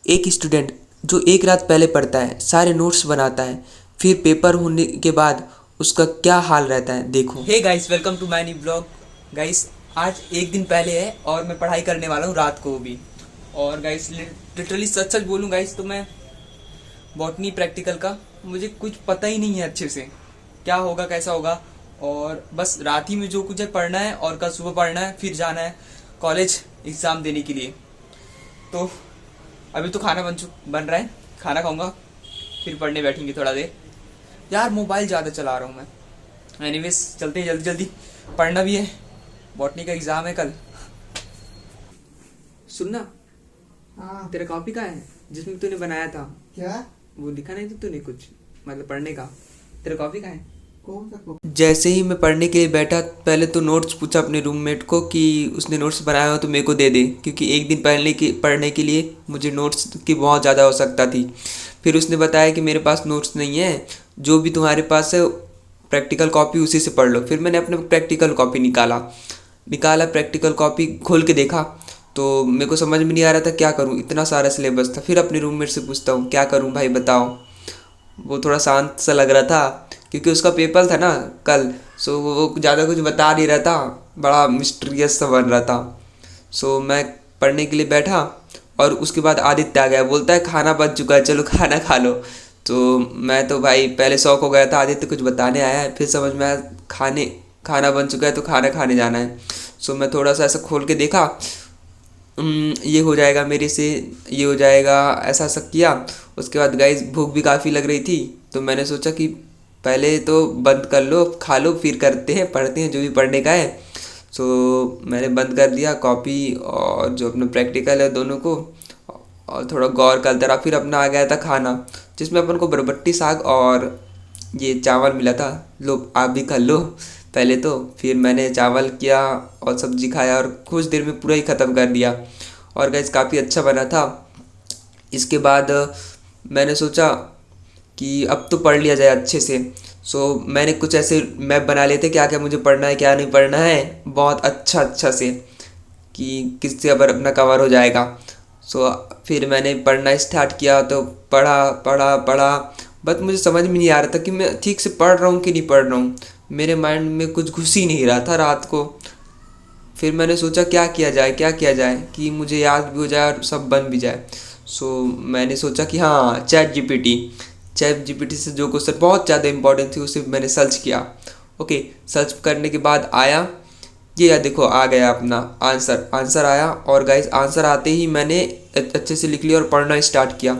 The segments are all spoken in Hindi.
एक स्टूडेंट जो एक रात पहले पढ़ता है, सारे नोट्स बनाता है, फिर पेपर होने के बाद उसका क्या हाल रहता है देखो। Hey guys, welcome to my new blog. Guys, आज एक दिन पहले है और मैं पढ़ाई करने वाला हूँ रात को भी। और गाइस लिटरली सच सच बोलूँ गाइस तो मैं बॉटनी प्रैक्टिकल का मुझे कुछ पता ही नहीं है अच्छे से क्या होगा कैसा होगा। और बस रात ही में जो कुछ है पढ़ना है और कल सुबह पढ़ना है, फिर जाना है कॉलेज एग्ज़ाम देने के लिए। तो अभी तो खाना बन रहा है, खाना खाऊंगा फिर पढ़ने बैठेंगे थोड़ा देर। यार मोबाइल ज़्यादा चला रहा हूँ मैं। एनीवेज चलते हैं जल्दी जल्दी, पढ़ना भी है, बॉटनी का एग्ज़ाम है कल। सुनना, हाँ। तेरा कॉपी कहाँ है जिसमें तूने बनाया था? क्या? वो लिखा नहीं था तूने कुछ, मतलब पढ़ने का? तेरा कॉपी कहाँ है? कौन सा कॉपी? जैसे ही मैं पढ़ने के लिए बैठा, पहले तो नोट्स पूछा अपने रूममेट को कि उसने नोट्स बनाया हो तो मेरे को दे दे, क्योंकि एक दिन पढ़ने के लिए मुझे नोट्स की बहुत ज़्यादा आवश्यकता थी। फिर उसने बताया कि मेरे पास नोट्स नहीं है, जो भी तुम्हारे पास है प्रैक्टिकल कॉपी उसी से पढ़ लो। फिर मैंने अपना प्रैक्टिकल कॉपी निकाला प्रैक्टिकल कॉपी खोल के देखा तो मेरे को समझ में नहीं आ रहा था क्या करूँ, इतना सारा सिलेबस था। फिर अपने रूममेट से पूछता हूँ क्या करूँ भाई बताओ। वो थोड़ा शांत सा लग रहा था क्योंकि उसका पेपर था ना कल। सो वो ज़्यादा कुछ बता नहीं रहा था, बड़ा मिस्टीरियस सा बन रहा था। सो मैं पढ़ने के लिए बैठा और उसके बाद आदित्य आ गया, बोलता है खाना बन चुका है चलो खाना खा लो। तो मैं तो भाई पहले शौक हो गया था आदित्य कुछ बताने आया है, फिर समझ में आया खाना बन चुका है तो खाना खाने जाना है। सो मैं थोड़ा सा ऐसा खोल के देखा, ये हो जाएगा मेरे से, ये हो जाएगा, ऐसा ऐसा किया। उसके बाद गाइस भूख भी काफ़ी लग रही थी तो मैंने सोचा कि पहले तो बंद कर लो, खा लो, फिर करते हैं पढ़ते हैं जो भी पढ़ने का है। सो मैंने बंद कर दिया कॉपी और जो अपना प्रैक्टिकल है दोनों को, और थोड़ा गौर करता रहा। फिर अपना आ गया था खाना जिसमें अपन को बरबट्टी साग और ये चावल मिला था। लो आप भी खा लो पहले तो। फिर मैंने चावल किया और सब्जी खाया और कुछ देर में पूरा ही ख़त्म कर दिया। और गैस काफ़ी अच्छा बना था। इसके बाद मैंने सोचा कि अब तो पढ़ लिया जाए अच्छे से। सो मैंने कुछ ऐसे मैप बना लिए थे क्या क्या मुझे पढ़ना है क्या नहीं पढ़ना है, बहुत अच्छा से, कि किससे अबर अपना कवर हो जाएगा। सो फिर मैंने पढ़ना स्टार्ट किया तो पढ़ा पढ़ा पढ़ा, बट मुझे समझ में नहीं आ रहा था कि मैं ठीक से पढ़ रहा हूँ कि नहीं पढ़ रहा हूँ। मेरे माइंड में कुछ घुस ही नहीं रहा था रात को। फिर मैंने सोचा क्या किया जाए कि मुझे याद भी हो जाए और सब बन भी जाए। सो मैंने सोचा कि हाँ चैट जीपीटी से जो क्वेश्चन बहुत ज़्यादा इंपॉर्टेंट थी उसे मैंने सर्च किया। ओके, सर्च करने के बाद आया ये, या देखो आ गया अपना आंसर आया। और गाइस आंसर आते ही मैंने अच्छे से लिख लिया और पढ़ना स्टार्ट किया।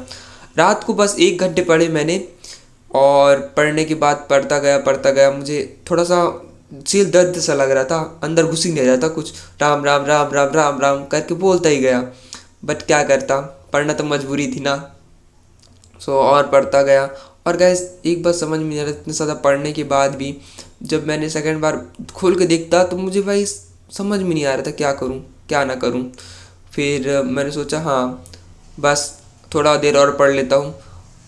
रात को बस 1 घंटे पढ़े मैंने, और पढ़ने के बाद पढ़ता गया। मुझे थोड़ा सा सिर दर्द सा लग रहा था, अंदर घुस ही नहीं रहा था कुछ। राम राम राम राम राम राम करके बोलता ही गया, बट क्या करता, पढ़ना तो मजबूरी थी ना। सो और पढ़ता गया। और गैस एक बार समझ में नहीं आ रहा, इतने ज़्यादा पढ़ने के बाद भी जब मैंने सेकंड बार खोल के देखता तो मुझे भाई समझ में नहीं आ रहा था क्या करूं क्या ना करूं। फिर मैंने सोचा हाँ बस थोड़ा देर और पढ़ लेता हूं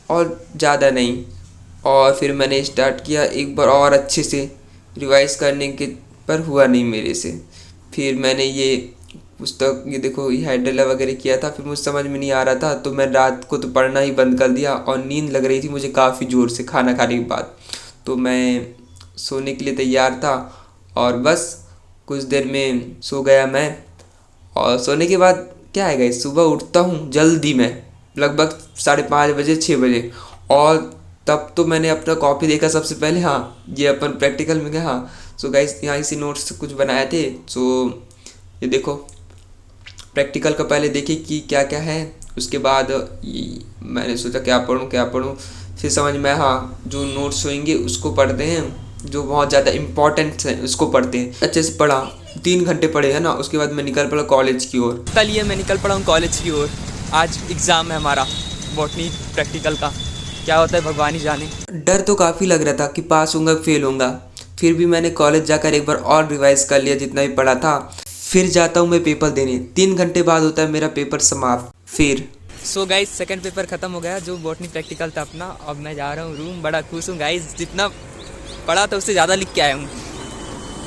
और ज़्यादा नहीं। और फिर मैंने स्टार्ट किया एक बार और अच्छे से रिवाइज करने के, पर हुआ नहीं मेरे से। फिर मैंने ये पुस्तक ये देखो ये हाइड्रेला वगैरह किया था। फिर मुझे समझ में नहीं आ रहा था तो मैं रात को तो पढ़ना ही बंद कर दिया, और नींद लग रही थी मुझे काफ़ी ज़ोर से खाना खाने के बाद। तो मैं सोने के लिए तैयार था और बस कुछ देर में सो गया मैं। और सोने के बाद क्या है गाइस, सुबह उठता हूँ जल्दी में, लगभग 5:30 बजे 6 बजे। और तब तो मैंने अपना कॉपी देखा सबसे पहले, हाँ ये अपन प्रैक्टिकल में गया। हाँ सो गाइस यहाँ इसी नोट्स कुछ बनाए थे। सो ये देखो प्रैक्टिकल का पहले देखे कि क्या क्या है, उसके बाद मैंने सोचा क्या पढूं। फिर समझ में आया हाँ जो नोट्स होंगे उसको पढ़ते हैं, जो बहुत ज़्यादा इम्पोर्टेंट है उसको पढ़ते हैं। अच्छे से पढ़ा, 3 घंटे पढ़े है ना। उसके बाद मैं निकल पड़ा कॉलेज की ओर। कल ये मैं निकल पड़ा हूँ कॉलेज की ओर। आज एग्ज़ाम है हमारा बॉटनी प्रैक्टिकल का, क्या होता है भगवान ही जाने। डर तो काफ़ी लग रहा था कि पास होऊंगा फेल होऊंगा। फिर भी मैंने कॉलेज जाकर एक बार और रिवाइज कर लिया जितना भी पढ़ा था। फिर जाता हूँ मैं पेपर देने, 3 घंटे बाद होता है मेरा पेपर समाप्त। फिर सो गाइस सेकंड पेपर ख़त्म हो गया जो बॉटनी प्रैक्टिकल था अपना। अब मैं जा रहा हूँ रूम, बड़ा खुश हूँ गाइस, जितना पढ़ा था उससे ज़्यादा लिख के आया हूँ।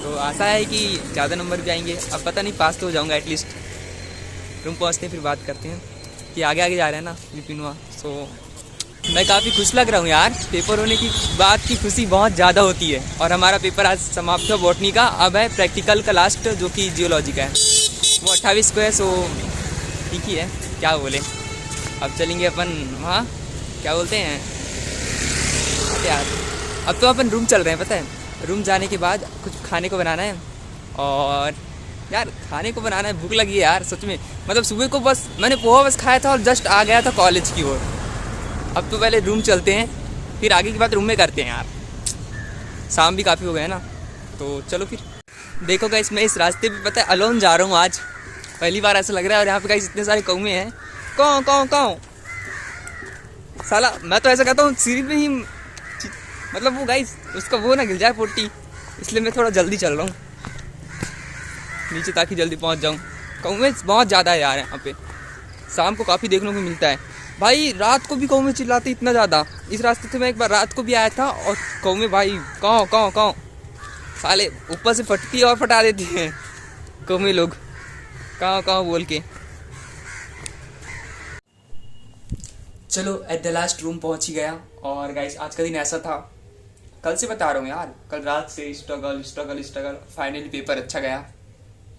तो आशा है कि ज़्यादा नंबर भी आएंगे, अब पता नहीं पास तो हो जाऊँगा एटलीस्ट। रूम पहुँचते हैं फिर बात करते हैं। कि आगे आगे जा रहे हैं ना विपिनवा। सो मैं काफ़ी खुश लग रहा हूँ यार, पेपर होने की बात की खुशी बहुत ज़्यादा होती है। और हमारा पेपर आज समाप्त हुआ बॉटनी का, अब है प्रैक्टिकल का लास्ट जो कि जियोलॉजी का है, वो 28 को है। सो ठीक ही है, क्या बोले। अब चलेंगे अपन वहाँ, क्या बोलते हैं यार, अब तो अपन रूम चल रहे हैं। पता है रूम जाने के बाद कुछ खाने को बनाना है, और यार खाने को बनाना है, भूख लगी है यार सच में। मतलब सुबह को बस मैंने पोहा बस खाया था और जस्ट आ गया था कॉलेज की ओर। अब तो पहले रूम चलते हैं, फिर आगे की बात रूम में करते हैं यार, शाम भी काफ़ी हो गए ना। तो चलो फिर। देखो गाइस, मैं इस रास्ते पे पता है अलोन जा रहा हूँ आज, पहली बार ऐसा लग रहा है। और यहाँ पे गाइस इतने सारे कौवे हैं, कौं कौं कौं साला। मैं तो ऐसा कहता हूँ सीढ़ी पे ही, मतलब वो गाइस उसका वो ना गिर जाए पोटी, इसलिए मैं थोड़ा जल्दी चल रहा हूँ नीचे ताकि जल्दी पहुँच जाऊँ। कौवे बहुत ज़्यादा है यार यहाँ पे, शाम को काफ़ी देखने को मिलता है भाई। रात को भी कौवे चिल्लाते इतना ज़्यादा। इस रास्ते से मैं एक बार रात को भी आया था, और कौवे भाई कौं कौं कौं साले ऊपर से फटती है और फटा देती हैं कौवे लोग, कौं कौं बोल के। चलो एट द लास्ट रूम पहुंच ही गया। और गाइस आज का दिन ऐसा था, कल से बता रहा हूँ यार, कल रात से struggle struggle struggle, finally paper अच्छा गया।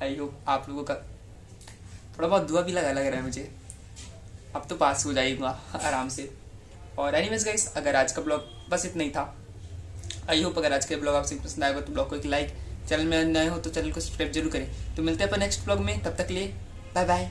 आई होप आप लोगों का थोड़ा बहुत दुआ भी लग रहा है मुझे, अब तो पास हो जाएगा आराम से। और एनीवेज गाइस, अगर आज का ब्लॉग बस इतना ही था। आई होप अगर आज का ब्लॉग आपसे पसंद आएगा तो ब्लॉग को एक लाइक, चैनल में नए हो तो चैनल को सब्सक्राइब जरूर करें। तो मिलते हैं अपन नेक्स्ट ब्लॉग में, तब तक लिए बाय बाय।